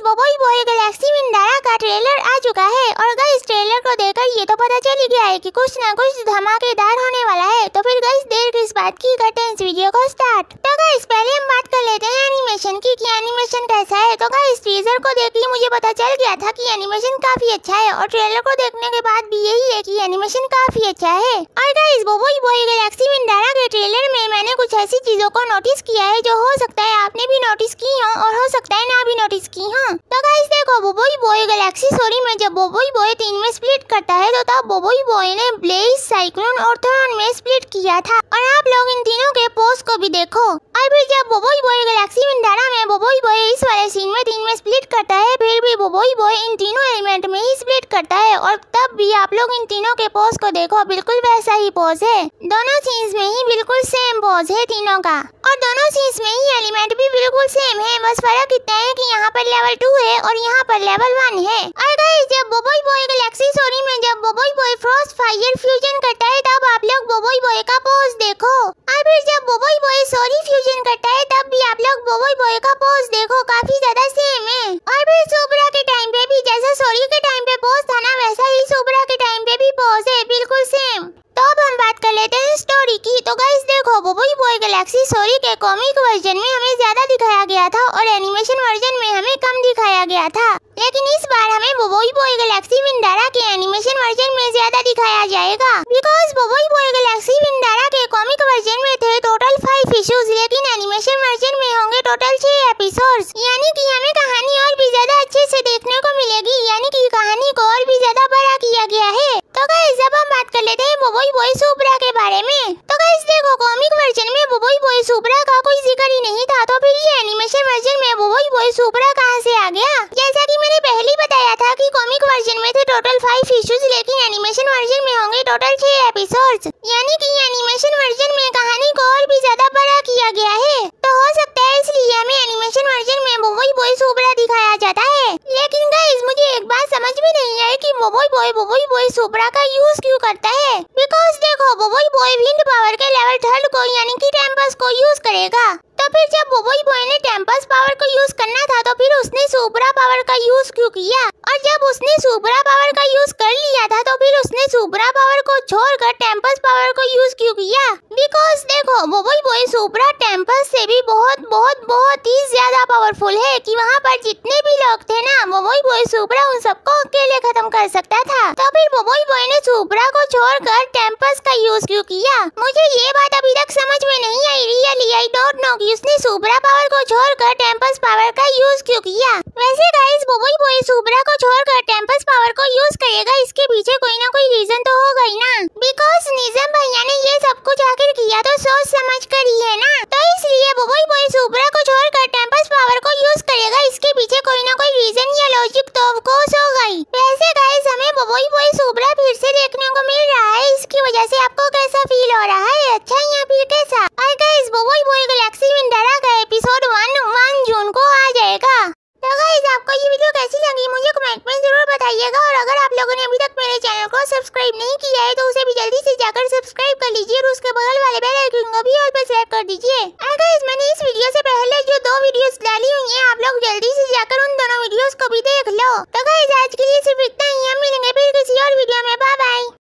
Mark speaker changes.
Speaker 1: बोबोई boy Galaxy विंडारा का trailer आ चुका है और गाइस ट्रेलर को देखकर ये तो पता चल ही गया है कि कुछ ना कुछ धमाकेदार होने वाला है। तो फिर गाइस देर किस बात की, करते हैं इस वीडियो को स्टार्ट। तो गाइस पहले हम बात कर लेते हैं एनिमेशन की कि एनिमेशन कैसा है। तो गाइस टीजर को देख ही मुझे पता चल गया था कि एनिमेशन काफी अच्छा है और ट्रेलर को देखने के बाद भी यही है कि एनिमेशन काफी अच्छा है। और गाइस बोबोई बॉय गैलेक्सी विंडारा के ट्रेलर में मैंने कुछ ऐसी चीजों को नोटिस किया है जो हो सकता है आपने भी नोटिस की हो और हो सकता है ना भी नोटिस की हो। तो गाइस देखो, बोबोई बॉय गैलेक्सी स्टोरी में जब बोबोई बॉय 3 में स्प्लिट करता है तो तब बोबोई बॉय ने ब्लेज, साइक्लोन और थॉर्न में स्प्लिट किया था। और आप लोग इन तीनों के पोज को भी देखो। और फिर जब बोबोई बॉय गैलेक्सी विंडारा में बोबोई बॉय इस वाले सीन में 3 में स्प्लिट करता है, फिर भी बोबोई बॉय इन तीनों एलिमेंट में ही स्प्लिट करता है और तब भी आप लोग इन तीनों के पोज को देखो, बिल्कुल वैसा ही पोज है। दोनों सीन्स में ही बिल्कुल सेम पोज है तीनों का और दोनों सीन्स में ही एलिमेंट भी बिल्कुल सेम है। बस फर्क इतना है कि यहाँ पर लेवल 2 है और यहाँ पर लेवल 1 है। और गाइस जब बोबोई बॉय गैलेक्सी स्टोरी में जब बोबोई बॉय फ्रॉस्ट फायर फ्यूजन करता है तब आप लोग बोबोई बॉय का पोज देखो। और फिर जब बोबोई बॉय सॉरी फ्यूजन करता है तब भी आप लोग बोबोई बॉय का पोज देखो, काफी ज्यादा सेम है। और फिर सुब्रा के टाइम पे भी जैसा सॉरी के टाइम पे पोज था ना, वैसा ही सुब्रा के टाइम पे भी पोज है, बिल्कुल सेम। तो अब हम बात कर लेते हैं स्टोरी की। तो गाइस देखो, बोबोई बॉय गैलेक्सी स्टोरी के कॉमिक वर्जन में हमें ज्यादा दिखाया गया था और एनिमेशन वर्जन में हमें कम दिखाया गया था, लेकिन इस बार हमें बोबोई बॉय गैलेक्सी विंडारा के एनिमेशन वर्जन में ज्यादा दिखाया जाएगा। बिकॉज बोबोई बॉय गैलेक्सी विंडारा के कॉमिक वर्जन में थे टोटल 5 इश्यूज, लेकिन एनिमेशन वर्जन में होंगे टोटल 6 एपिसोड्स। यानी कि हमें कहानी और भी ज्यादा अच्छे से देखने को मिलेगी, यानी कि कहानी को और भी ज्यादा बड़ा किया गया है। तो गाइस अब हम बात कर लेते हैं बोबोई बॉय सुब्रा के बारे में। तो गाइस देखो, कॉमिक वर्जन में बोबोई बॉय सुब्रा का कोई जिक्र ही नहीं था, तो फिर ये एनिमेशन वर्जन में बोबोई बॉय सुब्रा कहां से आ गया? जैसा कि मैंने पहले ही बताया था कि कॉमिक वर्जन में थे टोटल 5 इश्यूज, लेकिन एनिमेशन वर्जन में होंगे टोटल 6 एपिसोड्स। यानी कि एनिमेशन वर्जन में कहानी को और भी ज्यादा बड़ा किया गया है। तो हो सकता है इसलिए हमें एनिमेशन वर्जन में बोबोई बॉय सुब्रा दिखाया जाता है। लेकिन गाइस मुझे एक बात समझ में नहीं आई कि बोबोई बॉय सुब्रा का यूज क्यों करता है। बिकॉज देखो, बोबोई बॉय विंड पावर के लेवल 3 को यानी कि टेम्पस को यूज करेगा। तो फिर जब बोबोई बॉय ने टेम्पस पावर को यूज करना था तो फिर उसने सुब्रा पावर का यूज क्यों किया? और जब उसने सुब्रा पावर का यूज कर लिया था तो फिर उसने सुब्रा पावर को छोड़कर टेम्पस पावर को यूज क्यों किया? बिकॉज देखो, बोबोई बॉय सुब्रा टेम्पस से भी बहुत ही ज्यादा पावरफुल है कि वहाँ पर जितने भी लोग थे ना, बोबोई बॉय सुब्रा उन सबको अकेले खत्म कर सकता था। तो फिर बोबोई बॉय ने सुब्रा को छोड़कर टेम्पस का यूज क्यों किया? मुझे ये बात अभी तक समझ में नहीं आई। रियली आई डोंट नो कि उसने सुब्रा पावर को छोड़कर टेम्पस पावर का यूज क्यों किया। वैसे गाइस बोबोई बॉय सुब्रा को छोड़कर टेम्पस पावर को यूज करेगा, इसके पीछे कोई ना कोई रीजन तो होगा ही ना। बिकॉज निज़म भैया ने ये सब कुछ आखिर किया तो सोच समझ कर ही है ना। तो इसलिए बोबोई बॉय सुब्रा को छोड़कर टेम्पस पावर को यूज करेगा, इसके पीछे कोई ना कोई रीजन या लॉजिक तो ऑफ कोर्स होगा ही। वैसे गाइस हमें बोबोई बॉय सुब्रा फिर से देखने को मिल रहा है, इसकी वजह से आपको कैसा फील हो रहा है? अच्छा या फिर कैसा? और गाइस बोबोई बॉय गैलेक्सी विंडारा का एपिसोड 1 जून को आ जाएगा। तो गाइस आपको ये वीडियो कैसी लगी मुझे कमेंट में जरूर बताइएगा। और अगर आप लोगों ने अभी तक मेरे चैनल को सब्सक्राइब नहीं किया है तो उसे भी जल्दी से जाकर सब्सक्राइब कर लीजिए और उसके बगल वाले बेल आइकन को भी ऑल पर सेलेक्ट कर दीजिए। और गाइस मैंने इस वीडियो से पहले जो 2 वीडियोस डाली हुई हैं, आप लोग जल्दी से जाकर उन दोनों वीडियोस को भी देख लो। तो गाइस आज के लिए सिर्फ इतना ही, हम मिलेंगे फिर किसी और वीडियो में। Bye bye.